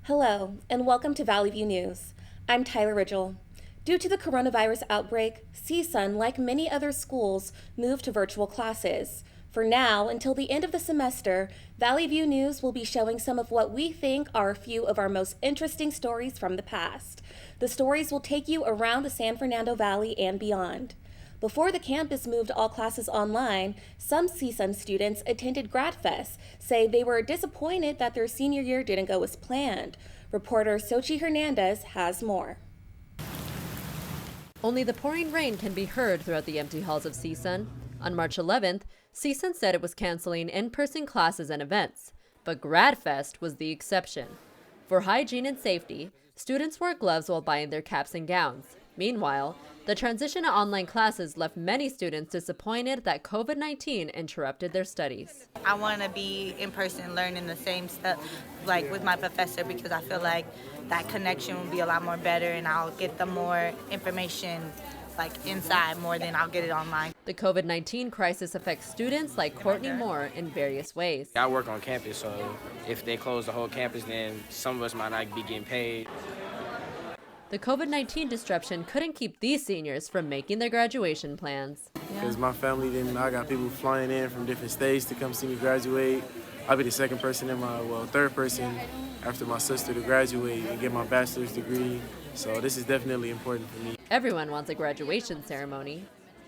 Hello, and welcome to Valley View News. I'm Tyler Ridgel. Due to the coronavirus outbreak, CSUN, like many other schools, moved to virtual classes. For now, until the end of the semester, Valley View News will be showing some of what we think are a few of our most interesting stories from the past. The stories will take you around the San Fernando Valley and beyond. Before the campus moved all classes online, some CSUN students attended GradFest say they were disappointed that their senior year didn't go as planned. Reporter Xochitl Hernandez has more. Only the pouring rain can be heard throughout the empty halls of CSUN. On March 11th, CSUN said it was canceling in-person classes and events, but GradFest was the exception. For hygiene and safety, students wore gloves while buying their caps and gowns. Meanwhile, the transition to online classes left many students disappointed that COVID-19 interrupted their studies. I want to be in person learning the same stuff like with my professor because I feel like that connection will be a lot more better and I'll get the more information like inside more than I'll get it online. The COVID-19 crisis affects students like Courtney Moore in various ways. I work on campus, so if they close the whole campus, then some of us might not be getting paid. The COVID-19 disruption couldn't keep these seniors from making their graduation plans. Because my family I got people flying in from different states to come see me graduate. I'll be the second person third person after my sister to graduate and get my bachelor's degree. So this is definitely important for me. Everyone wants a graduation ceremony.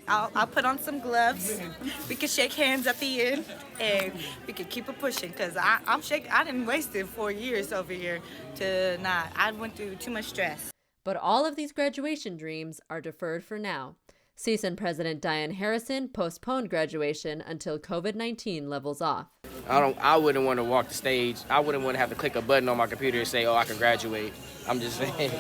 I'll put on some gloves. We can shake hands at the end and we can keep it pushing because I'm shaking. I didn't waste 4 years over here I went through too much stress. But all of these graduation dreams are deferred for now. CSUN President Diane Harrison postponed graduation until COVID-19 levels off. I wouldn't want to walk the stage. I wouldn't want to have to click a button on my computer and say, oh, I can graduate. I'm just saying.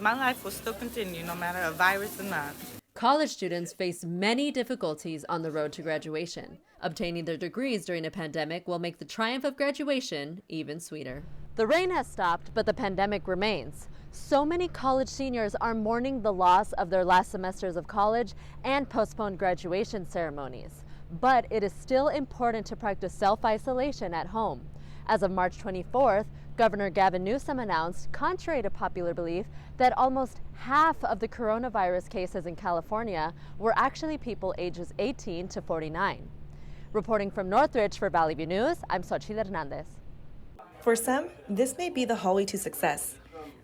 My life will still continue no matter a virus or not. College students face many difficulties on the road to graduation. Obtaining their degrees during a pandemic will make the triumph of graduation even sweeter. The rain has stopped, but the pandemic remains. So many college seniors are mourning the loss of their last semesters of college and postponed graduation ceremonies. But it is still important to practice self-isolation at home. As of March 24th, Governor Gavin Newsom announced, contrary to popular belief, that almost half of the coronavirus cases in California were actually people ages 18 to 49. Reporting from Northridge for Valley View News, I'm Xochitl Hernandez. For some, this may be the hallway to success.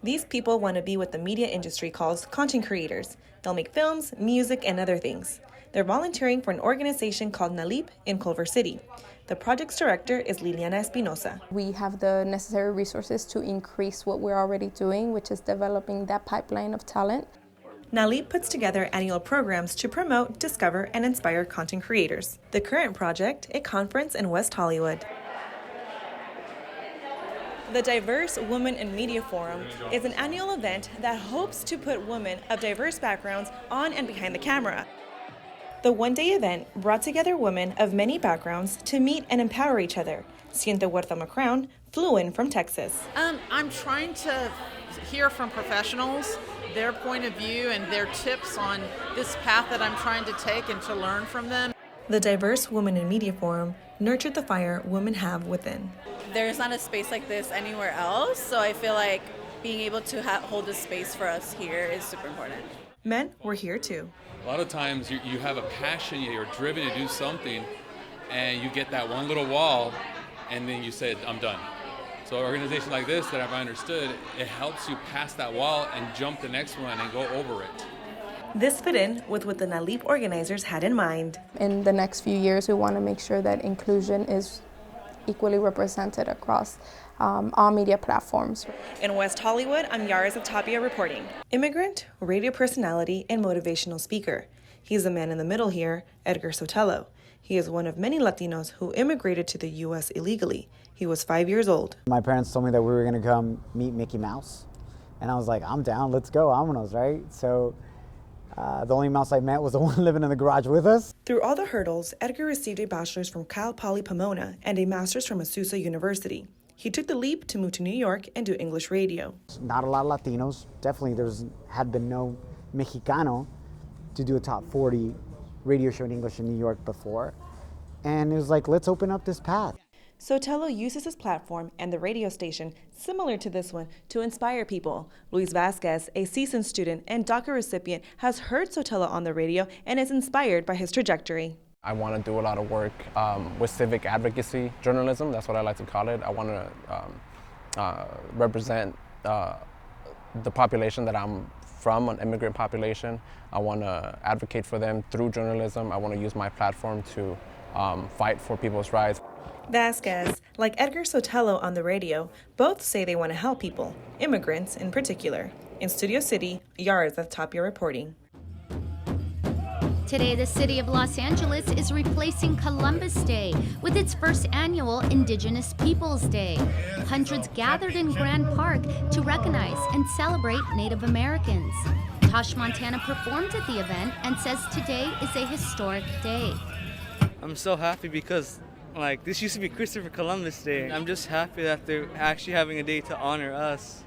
These people want to be what the media industry calls content creators. They'll make films, music, and other things. They're volunteering for an organization called NALIP in Culver City. The project's director is Liliana Espinosa. We have the necessary resources to increase what we're already doing, which is developing that pipeline of talent. NALIP puts together annual programs to promote, discover, and inspire content creators. The current project, a conference in West Hollywood. The Diverse Women in Media Forum is an annual event that hopes to put women of diverse backgrounds on and behind the camera. The one-day event brought together women of many backgrounds to meet and empower each other. Sienta Huerta McCrown flew in from Texas. I'm trying to hear from professionals, their point of view and their tips on this path that I'm trying to take and to learn from them. The Diverse Women in Media Forum nurtured the fire women have within. There's not a space like this anywhere else, so I feel like being able to hold a space for us here is super important. Men were here too. A lot of times you have a passion, you're driven to do something, and you get that one little wall, and then you say, I'm done. So an organization like this that I've understood, it helps you pass that wall and jump the next one and go over it. This fit in with what the NALIP organizers had in mind. In the next few years, we want to make sure that inclusion is equally represented across all media platforms. In West Hollywood, I'm Yaris of Tapia reporting. Immigrant, radio personality, and motivational speaker. He's the man in the middle here, Edgar Sotelo. He is one of many Latinos who immigrated to the U.S. illegally. He was 5 years old. My parents told me that we were going to come meet Mickey Mouse. And I was like, I'm down, let's go, vámonos, right? So the only mouse I met was the one living in the garage with us. Through all the hurdles, Edgar received a bachelor's from Cal Poly Pomona and a master's from Azusa University. He took the leap to move to New York and do English radio. Not a lot of Latinos. Definitely had been no Mexicano to do a top 40 radio show in English in New York before. And it was like, let's open up this path. Sotelo uses his platform and the radio station, similar to this one, to inspire people. Luis Vasquez, a CSUN student and DACA recipient, has heard Sotelo on the radio and is inspired by his trajectory. I want to do a lot of work with civic advocacy journalism. That's what I like to call it. I want to represent the population that I'm from, an immigrant population. I want to advocate for them through journalism. I want to use my platform to fight for people's rights. Vasquez, like Edgar Sotelo on the radio, both say they want to help people, immigrants in particular. In Studio City, Yara's at Tapia reporting. Today, the city of Los Angeles is replacing Columbus Day with its first annual Indigenous Peoples Day. Hundreds gathered in Grand Park to recognize and celebrate Native Americans. Tosh Montana performed at the event and says today is a historic day. I'm so happy because this used to be Christopher Columbus Day. I'm just happy that they're actually having a day to honor us,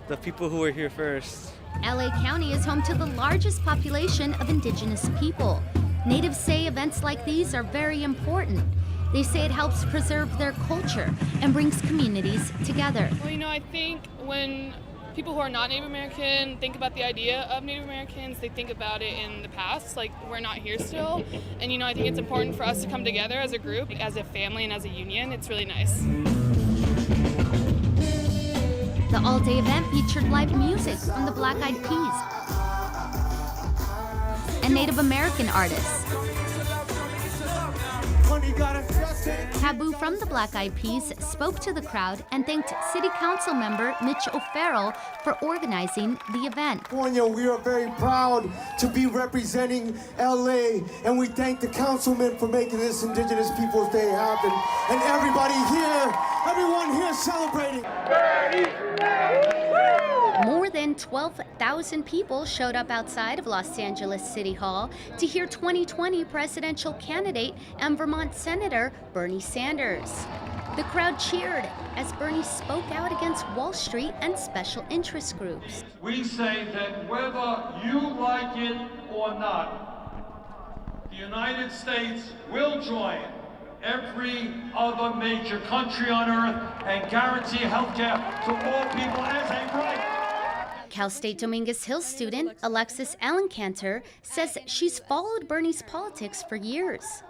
the people who were here first. LA County is home to the largest population of Indigenous people. Natives say events like these are very important. They say it helps preserve their culture and brings communities together. Well, I think when people who are not Native American think about the idea of Native Americans, they think about it in the past, like we're not here still. And I think it's important for us to come together as a group, as a family and as a union. It's really nice. The all-day event featured live music from the Black Eyed Peas and Native American artists. Taboo from the Black Eyed Peas spoke to the crowd and thanked City Council member Mitch O'Farrell for organizing the event. We are very proud to be representing LA, and we thank the councilman for making this Indigenous Peoples Day happen. And everyone here celebrating. More than 12,000 people showed up outside of Los Angeles City Hall to hear 2020 presidential candidate and Vermont Senator Bernie Sanders. The crowd cheered as Bernie spoke out against Wall Street and special interest groups. We say that whether you like it or not, the United States will join every other major country on earth and guarantee health care to all people as a right. Cal State Dominguez Hills student Alexis Allencanter says she's followed Bernie's politics for years.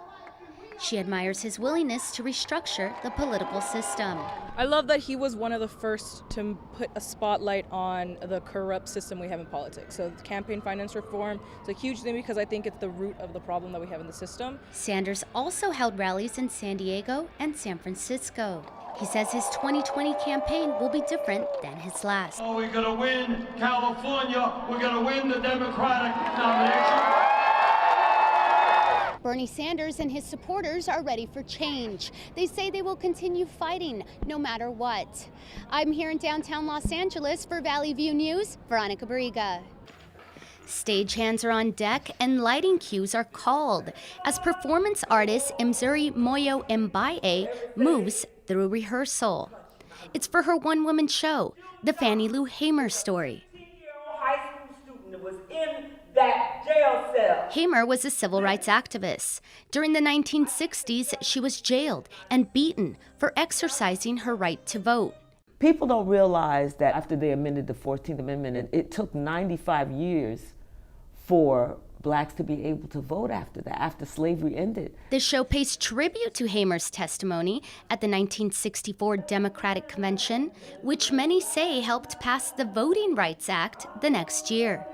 She admires his willingness to restructure the political system. I love that he was one of the first to put a spotlight on the corrupt system we have in politics. So campaign finance reform is a huge thing because I think it's the root of the problem that we have in the system. Sanders also held rallies in San Diego and San Francisco. He says his 2020 campaign will be different than his last. Oh, we're going to win California. We're going to win the Democratic nomination. Bernie Sanders and his supporters are ready for change. They say they will continue fighting no matter what. I'm here in downtown Los Angeles for Valley View News, Veronica Barriga. Stagehands are on deck and lighting cues are called as performance artist Mzuri Moyo Mbaye moves through rehearsal. It's for her one-woman show, The Fannie Lou Hamer Story. High school student was in that jail cell. Hamer was a civil rights activist. During the 1960s, she was jailed and beaten for exercising her right to vote. People don't realize that after they amended the 14th Amendment, it took 95 years for blacks to be able to vote after that, after slavery ended. The show pays tribute to Hamer's testimony at the 1964 Democratic Convention, which many say helped pass the Voting Rights Act the next year.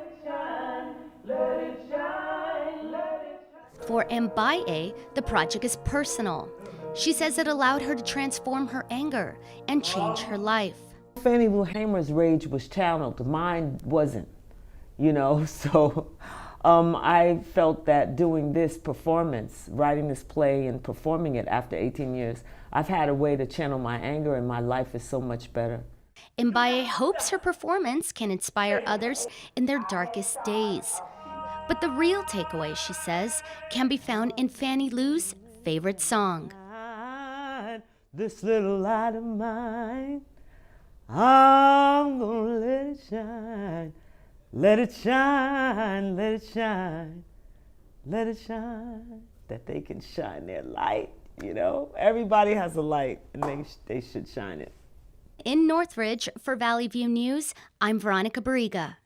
For Mbaye, the project is personal. She says it allowed her to transform her anger and change her life. Fannie Lou Hamer's rage was channeled, mine wasn't, so I felt that doing this performance, writing this play and performing it after 18 years, I've had a way to channel my anger and my life is so much better. Mbaye hopes her performance can inspire others in their darkest days. But the real takeaway, she says, can be found in Fannie Lou's favorite song. This little light of mine, I'm gonna let it shine. Let it shine, let it shine, let it shine. That they can shine their light You know, everybody has a light, and they should shine it. In Northridge, for Valley View News, I'm Veronica Barriga.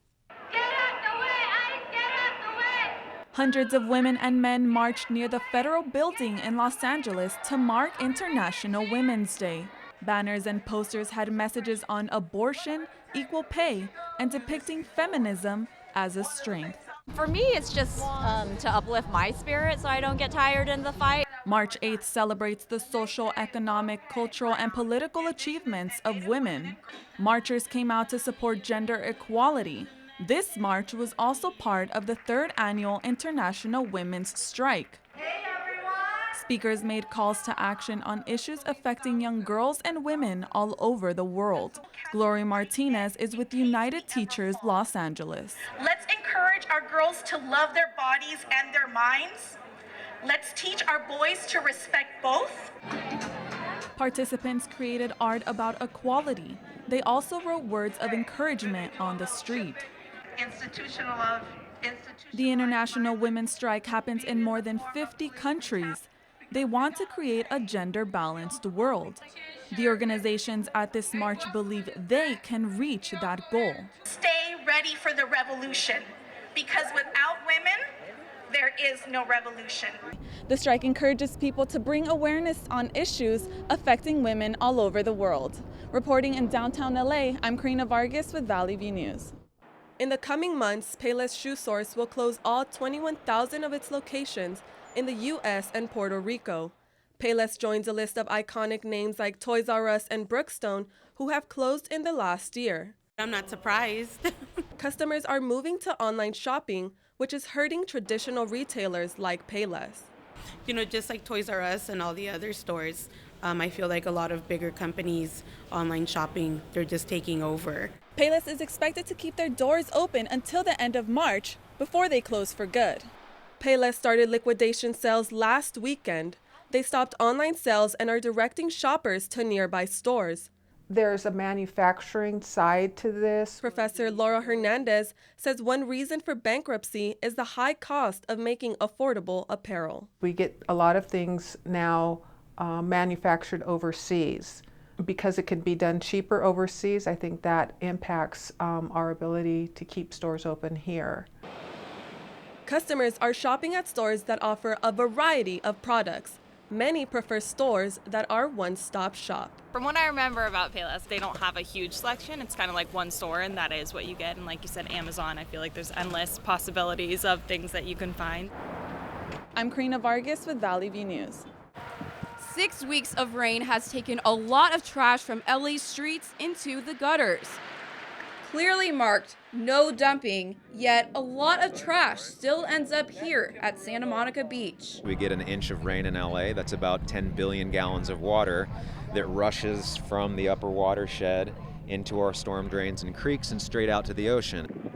Hundreds of women and men marched near the federal building in Los Angeles to mark International Women's Day. Banners and posters had messages on abortion, equal pay, and depicting feminism as a strength. For me, it's just to uplift my spirit so I don't get tired in the fight. March 8th celebrates the social, economic, cultural, and political achievements of women. Marchers came out to support gender equality. This march was also part of the 3rd annual International Women's Strike. Speakers made calls to action on issues affecting young girls and women all over the world. Gloria Martinez is with United Teachers Los Angeles. Let's encourage our girls to love their bodies and their minds. Let's teach our boys to respect both. Participants created art about equality. They also wrote words of encouragement on the street. Institutional love. The International Women's Strike happens in more than 50 countries. They want to create a gender-balanced world. The organizations at this march believe they can reach that goal. Stay ready for the revolution, because without women, there is no revolution. The strike encourages people to bring awareness on issues affecting women all over the world. Reporting in downtown LA, I'm Karina Vargas with Valley View News. In the coming months, Payless Shoe Source will close all 21,000 of its locations in the U.S. and Puerto Rico. Payless joins a list of iconic names like Toys R Us and Brookstone, who have closed in the last year. I'm not surprised. Customers are moving to online shopping, which is hurting traditional retailers like Payless. You know, just like Toys R Us and all the other stores, I feel like a lot of bigger companies, online shopping, they're just taking over. Payless is expected to keep their doors open until the end of March before they close for good. Payless started liquidation sales last weekend. They stopped online sales and are directing shoppers to nearby stores. There's a manufacturing side to this. Professor Laura Hernandez says one reason for bankruptcy is the high cost of making affordable apparel. We get a lot of things now manufactured overseas. Because it can be done cheaper overseas, I think that impacts our ability to keep stores open here. Customers are shopping at stores that offer a variety of products. Many prefer stores that are one-stop shop. From what I remember about Payless, they don't have a huge selection. It's kind of like one store, and that is what you get. And like you said, Amazon, I feel like there's endless possibilities of things that you can find. I'm Karina Vargas with Valley View News. 6 weeks of rain has taken a lot of trash from LA's streets into the gutters. Clearly marked no dumping, yet a lot of trash still ends up here at Santa Monica Beach. We get an inch of rain in LA, that's about 10 billion gallons of water that rushes from the upper watershed into our storm drains and creeks and straight out to the ocean.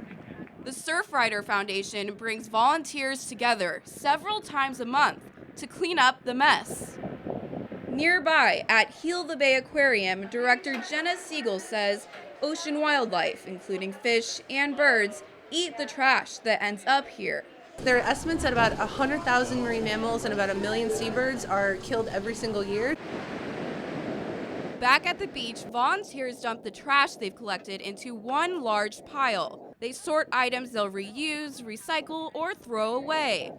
The Surfrider Foundation brings volunteers together several times a month to clean up the mess. Nearby at Heal the Bay Aquarium, Director Jenna Siegel says ocean wildlife, including fish and birds, eat the trash that ends up here. There are estimates that about 100,000 marine mammals and about 1 million seabirds are killed every single year. Back at the beach, volunteers dump the trash they've collected into one large pile. They sort items they'll reuse, recycle, or throw away.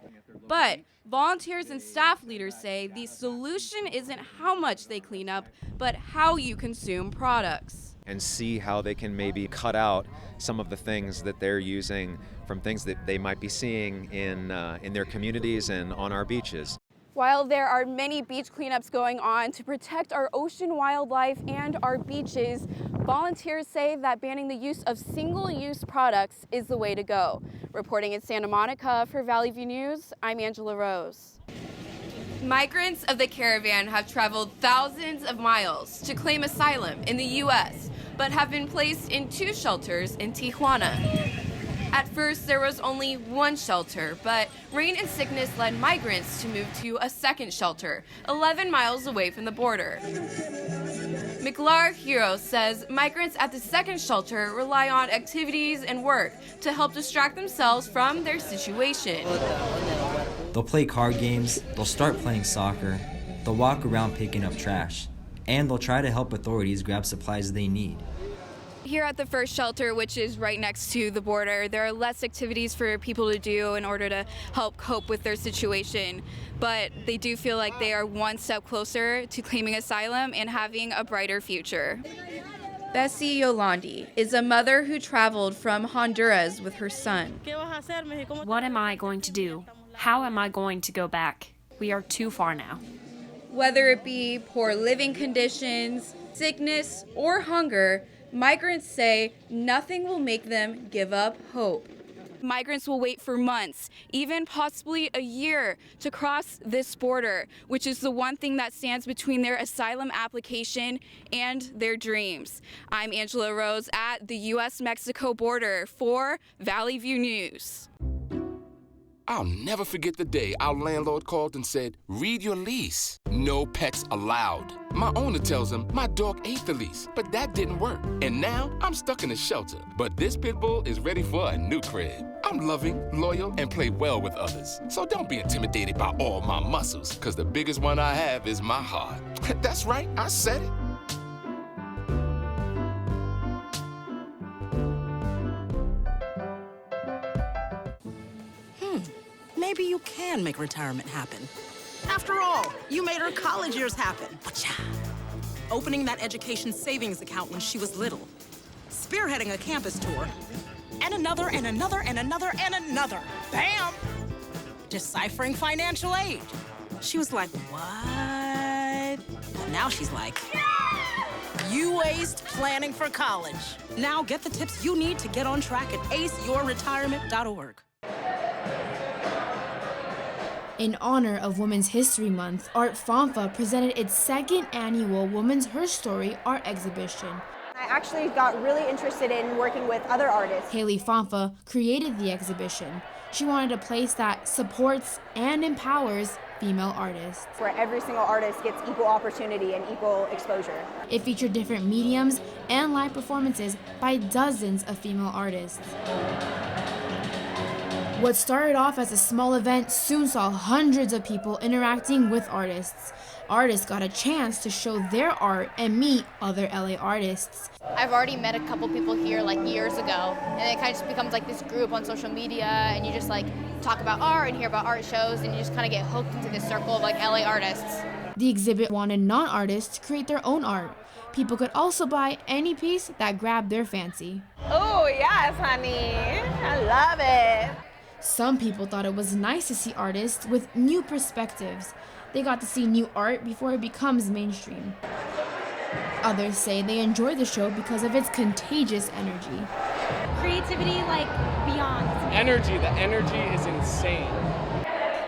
But volunteers and staff leaders say the solution isn't how much they clean up, but how you consume products. And see how they can maybe cut out some of the things that they're using from things that they might be seeing in their communities and on our beaches. While there are many beach cleanups going on to protect our ocean wildlife and our beaches, volunteers say that banning the use of single-use products is the way to go. Reporting in Santa Monica for Valley View News, I'm Angela Rose. Migrants of the caravan have traveled thousands of miles to claim asylum in the U.S., but have been placed in 2 shelters in Tijuana. At first, there was only one shelter, but rain and sickness led migrants to move to a second shelter, 11 miles away from the border. Miklar Hero says migrants at the second shelter rely on activities and work to help distract themselves from their situation. They'll play card games, they'll start playing soccer, they'll walk around picking up trash, and they'll try to help authorities grab supplies they need. Here at the first shelter, which is right next to the border, there are less activities for people to do in order to help cope with their situation. But they do feel like they are one step closer to claiming asylum and having a brighter future. Bessie Yolandi is a mother who traveled from Honduras with her son. What am I going to do? How am I going to go back? We are too far now. Whether it be poor living conditions, sickness, or hunger, migrants say nothing will make them give up hope. Migrants will wait for months, even possibly a year, to cross this border, which is the one thing that stands between their asylum application and their dreams. I'm Angela Rose at the U.S.-Mexico border for Valley View News. I'll never forget the day our landlord called and said, "Read your lease. No pets allowed." My owner tells him my dog ate the lease, but that didn't work. And now I'm stuck in a shelter. But this pit bull is ready for a new crib. I'm loving, loyal, and play well with others. So don't be intimidated by all my muscles, because the biggest one I have is my heart. That's right, I said it. Maybe you can make retirement happen. After all, you made her college years happen. Opening that education savings account when she was little. Spearheading a campus tour. And another, and another, and another, and another. Bam! Deciphering financial aid. She was like, what? And now she's like, you aced planning for college. Now get the tips you need to get on track at aceyourretirement.org. In honor of Women's History Month, Art Franta presented its second annual Women's Her Story art exhibition. I actually got really interested in working with other artists. Haley Franta created the exhibition. She wanted a place that supports and empowers female artists, where every single artist gets equal opportunity and equal exposure. It featured different mediums and live performances by dozens of female artists. What started off as a small event soon saw hundreds of people interacting with artists. Artists got a chance to show their art and meet other LA artists. I've already met a couple people here like years ago, and it kind of just becomes like this group on social media, and you just like talk about art and hear about art shows, and you just kind of get hooked into this circle of like LA artists. The exhibit wanted non-artists to create their own art. People could also buy any piece that grabbed their fancy. Oh yes, honey, I love it. Some people thought it was nice to see artists with new perspectives. They got to see new art before it becomes mainstream. Others say they enjoy the show because of its contagious energy. Creativity, like, beyond. The energy is insane.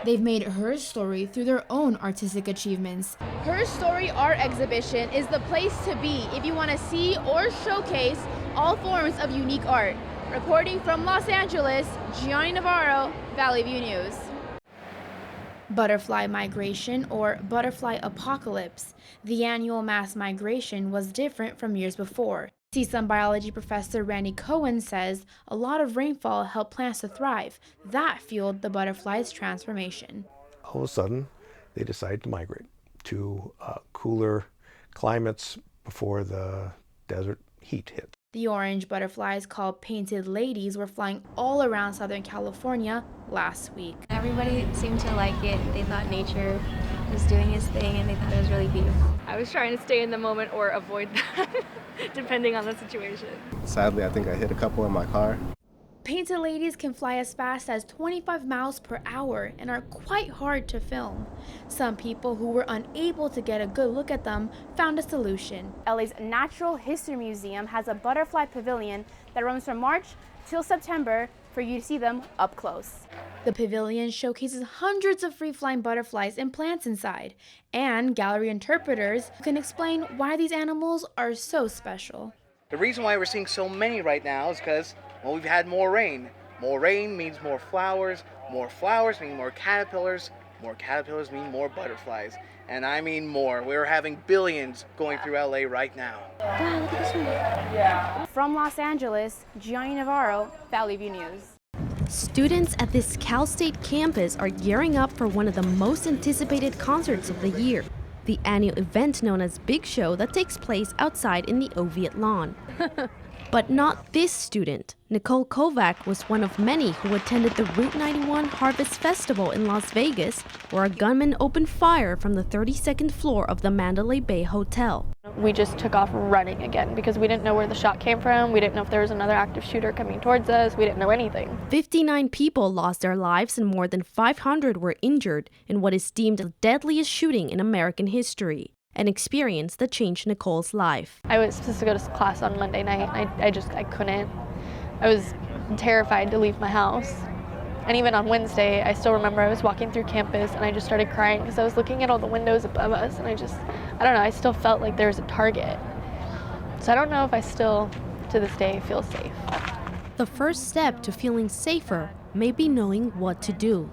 They've made Her Story through their own artistic achievements. Her Story art exhibition is the place to be if you want to see or showcase all forms of unique art. Reporting from Los Angeles, Gianni Navarro, Valley View News. Butterfly migration, or butterfly apocalypse. The annual mass migration was different from years before. CSUN biology professor Randy Cohen says a lot of rainfall helped plants to thrive. That fueled the butterfly's transformation. All of a sudden, they decided to migrate to cooler climates before the desert heat hit. The orange butterflies, called painted ladies, were flying all around Southern California last week. Everybody seemed to like it. They thought nature was doing its thing, and they thought it was really beautiful. I was trying to stay in the moment or avoid that, depending on the situation. Sadly, I think I hit a couple in my car. Painted ladies can fly as fast as 25 miles per hour and are quite hard to film. Some people who were unable to get a good look at them found a solution. LA's Natural History Museum has a butterfly pavilion that runs from March till September for you to see them up close. The pavilion showcases hundreds of free-flying butterflies and plants inside, and gallery interpreters can explain why these animals are so special. The reason why we're seeing so many right now is because, well, we've had more rain. More rain means more flowers mean more caterpillars mean more butterflies. And I mean more. We're having billions going through LA right now. Wow, look at this one. Yeah. From Los Angeles, Gianni Navarro, Valley View News. Students at this Cal State campus are gearing up for one of the most anticipated concerts of the year. the annual event known as Big Show that takes place outside in the Oviatt lawn. But not this student. Nicole Kovac was one of many who attended the Route 91 Harvest Festival in Las Vegas, where a gunman opened fire from the 32nd floor of the Mandalay Bay Hotel. We just took off running again because we didn't know where the shot came from. We didn't know if there was another active shooter coming towards us. We didn't know anything. 59 people lost their lives and more than 500 were injured in what is deemed the deadliest shooting in American history. An experience that changed Nicole's life. I was supposed to go to class on Monday night. I couldn't. I was terrified to leave my house. And even on Wednesday, I still remember I was walking through campus and I just started crying because I was looking at all the windows above us and I don't know, I still felt like there was a target. So I don't know if I still, to this day, feel safe. The first step to feeling safer may be knowing what to do.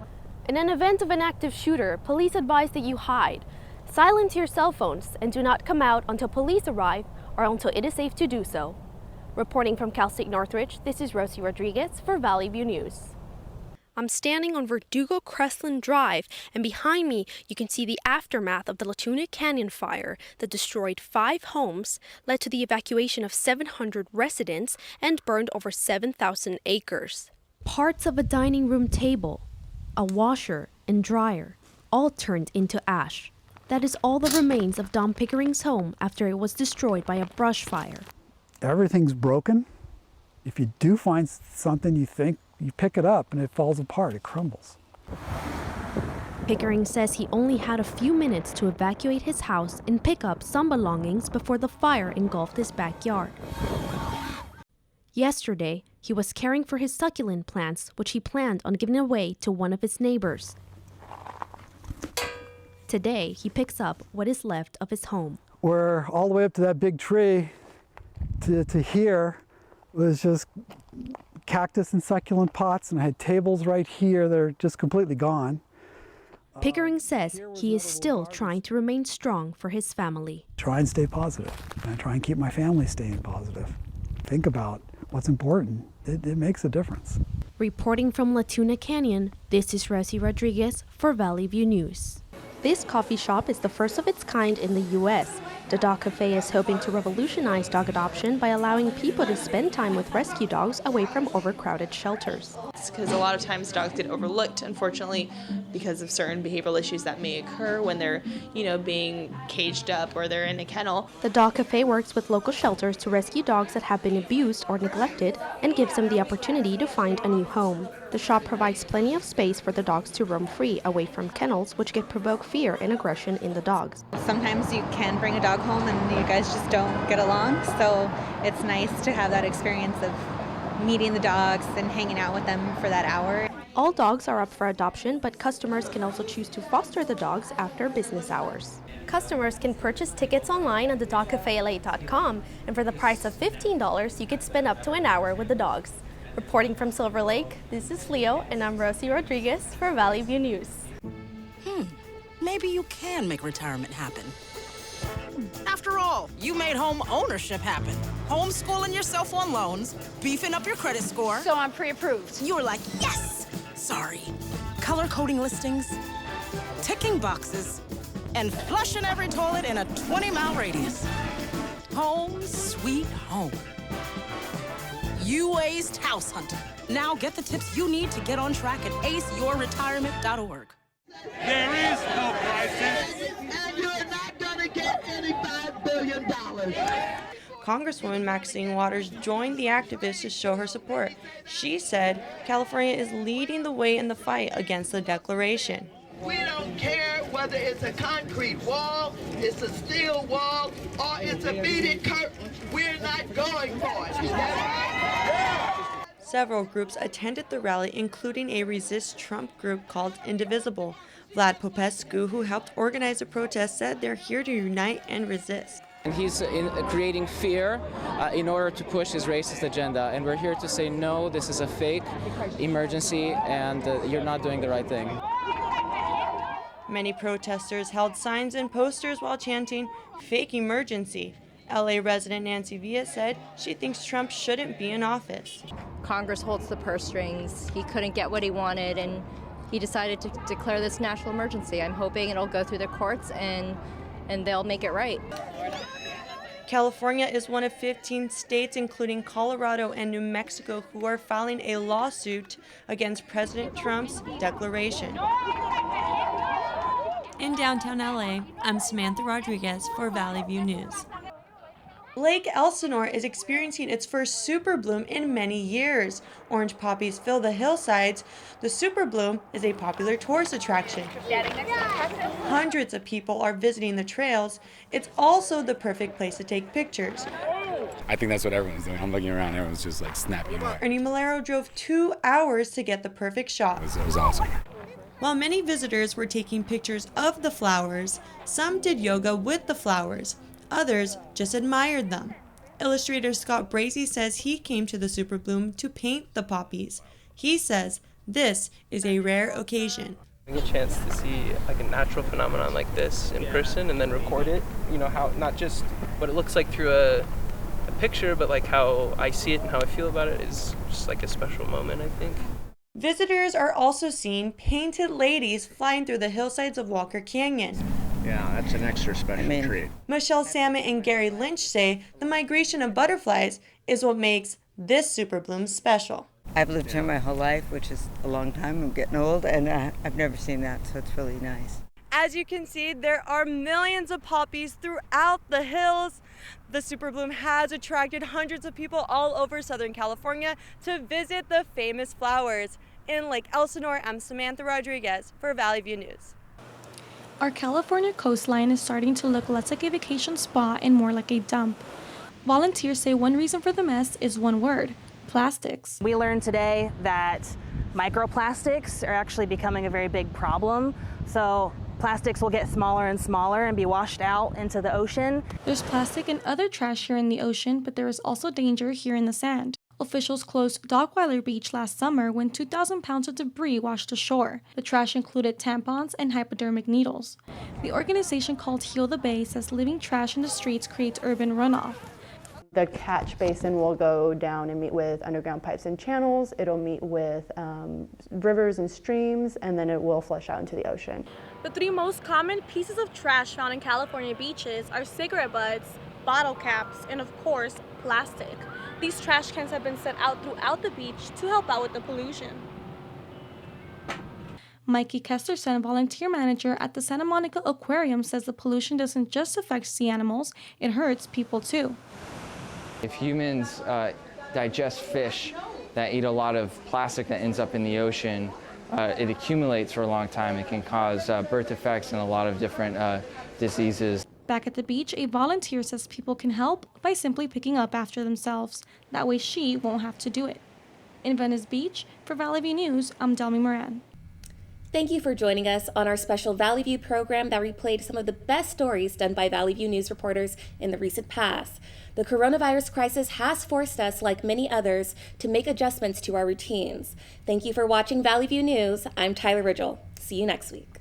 In an event of an active shooter, police advise that you hide. Silence your cell phones and do not come out until police arrive or until it is safe to do so. Reporting from Cal State Northridge, this is Rosie Rodriguez for Valley View News. I'm standing on Verdugo Crestland Drive, and behind me you can see the aftermath of the Letona Canyon fire that destroyed 5 homes, led to the evacuation of 700 residents, and burned over 7,000 acres. Parts of a dining room table, a washer and dryer, all turned into ash. That is all that remains of Don Pickering's home after it was destroyed by a brush fire. Everything's broken. If you do find something you think, you pick it up and it falls apart, it crumbles. Pickering says he only had a few minutes to evacuate his house and pick up some belongings before the fire engulfed his backyard. Yesterday, he was caring for his succulent plants, which he planned on giving away to one of his neighbors. Today, he picks up what is left of his home. We're all the way up to that big tree. To here was just cactus and succulent pots, and I had tables right here that are just completely gone. Pickering says he is still trying to remain strong for his family. Try and stay positive, and try and keep my family staying positive. Think about what's important. It makes a difference. Reporting from Letona Canyon, this is Rosie Rodriguez for Valley View News. This coffee shop is the first of its kind in the U.S. The Dog Cafe is hoping to revolutionize dog adoption by allowing people to spend time with rescue dogs away from overcrowded shelters. Because a lot of times dogs get overlooked, unfortunately, because of certain behavioral issues that may occur when they're, being caged up or they're in a kennel. The Dog Cafe works with local shelters to rescue dogs that have been abused or neglected and gives them the opportunity to find a new home. The shop provides plenty of space for the dogs to roam free away from kennels, which can provoke fear and aggression in the dogs. Sometimes you can bring a dog home and you guys just don't get along, so it's nice to have that experience of meeting the dogs and hanging out with them for that hour. All dogs are up for adoption, but customers can also choose to foster the dogs after business hours. Customers can purchase tickets online on thedogcafela.com, and for the price of $15, you could spend up to an hour with the dogs. Reporting from Silver Lake, this is Leo, and I'm Rosie Rodriguez for Valley View News. Maybe you can make retirement happen. After all, you made home ownership happen. Homeschooling yourself on loans, beefing up your credit score. So I'm pre-approved. You were like, yes! Sorry. Color coding listings, ticking boxes, and flushing every toilet in a 20-mile radius. Home sweet home. You aced house hunting. Now get the tips you need to get on track at aceyourretirement.org. There is no crisis, and you're not gonna get any $5 billion. Congresswoman Maxine Waters joined the activists to show her support. She said California is leading the way in the fight against the declaration. We don't care whether it's a concrete wall, it's a steel wall, or it's a beaded curtain. We're not going for it. Several groups attended the rally, including a Resist Trump group called Indivisible. Vlad Popescu, who helped organize the protest, said they're here to unite and resist. And he's creating fear in order to push his racist agenda. And we're here to say, no, this is a fake emergency, and you're not doing the right thing. Many protesters held signs and posters while chanting, "Fake emergency." LA resident Nancy Villa said she thinks Trump shouldn't be in office. Congress holds the purse strings. He couldn't get what he wanted, and he decided to declare this national emergency. I'm hoping it'll go through the courts and and they'll make it right. California is one of 15 states, including Colorado and New Mexico, who are filing a lawsuit against President Trump's declaration. In downtown LA, I'm Samantha Rodriguez for Valley View News. Lake Elsinore is experiencing its first super bloom in many years. Orange poppies fill the hillsides. The super bloom is a popular tourist attraction. Hundreds of people are visiting the trails. It's also the perfect place to take pictures. I think that's what everyone's doing. I'm looking around, everyone's just like snapping. Ernie Malero drove 2 hours to get the perfect shot. It was awesome. While many visitors were taking pictures of the flowers, some did yoga with the flowers. Others just admired them. Illustrator Scott Brazy says he came to the super bloom to paint the poppies. He says this is a rare occasion. Getting a chance to see like a natural phenomenon like this in person and then record it, you know, how not just what it looks like through a picture, but like how I see it and how I feel about it is just like a special moment, I think. Visitors are also seeing painted ladies flying through the hillsides of Walker Canyon. Yeah, that's an extra special treat. Michelle Salmon and Gary Lynch say the migration of butterflies is what makes this super bloom special. I've lived here my whole life, which is a long time. I'm getting old, and I've never seen that, so it's really nice. As you can see, there are millions of poppies throughout the hills. The super bloom has attracted hundreds of people all over Southern California to visit the famous flowers. In Lake Elsinore, I'm Samantha Rodriguez for Valley View News. Our California coastline is starting to look less like a vacation spot and more like a dump. Volunteers say one reason for the mess is one word: plastics. We learned today that microplastics are actually becoming a very big problem. So plastics will get smaller and smaller and be washed out into the ocean. There's plastic and other trash here in the ocean, but there is also danger here in the sand. Officials closed Dockweiler Beach last summer when 2,000 pounds of debris washed ashore. The trash included tampons and hypodermic needles. The organization called Heal the Bay says leaving trash in the streets creates urban runoff. The catch basin will go down and meet with underground pipes and channels. It'll meet with rivers and streams, and then it will flush out into the ocean. The 3 most common pieces of trash found in California beaches are cigarette butts, bottle caps, and of course, plastic. These trash cans have been set out throughout the beach to help out with the pollution. Mikey Kesterson, volunteer manager at the Santa Monica Aquarium, says the pollution doesn't just affect sea animals, it hurts people too. If humans digest fish that eat a lot of plastic that ends up in the ocean, it accumulates for a long time. It can cause birth defects and a lot of different diseases. Back at the beach, a volunteer says people can help by simply picking up after themselves. That way she won't have to do it. In Venice Beach, for Valley View News, I'm Delmy Moran. Thank you for joining us on our special Valley View program that replayed some of the best stories done by Valley View News reporters in the recent past. The coronavirus crisis has forced us, like many others, to make adjustments to our routines. Thank you for watching Valley View News. I'm Tyler Ridgell. See you next week.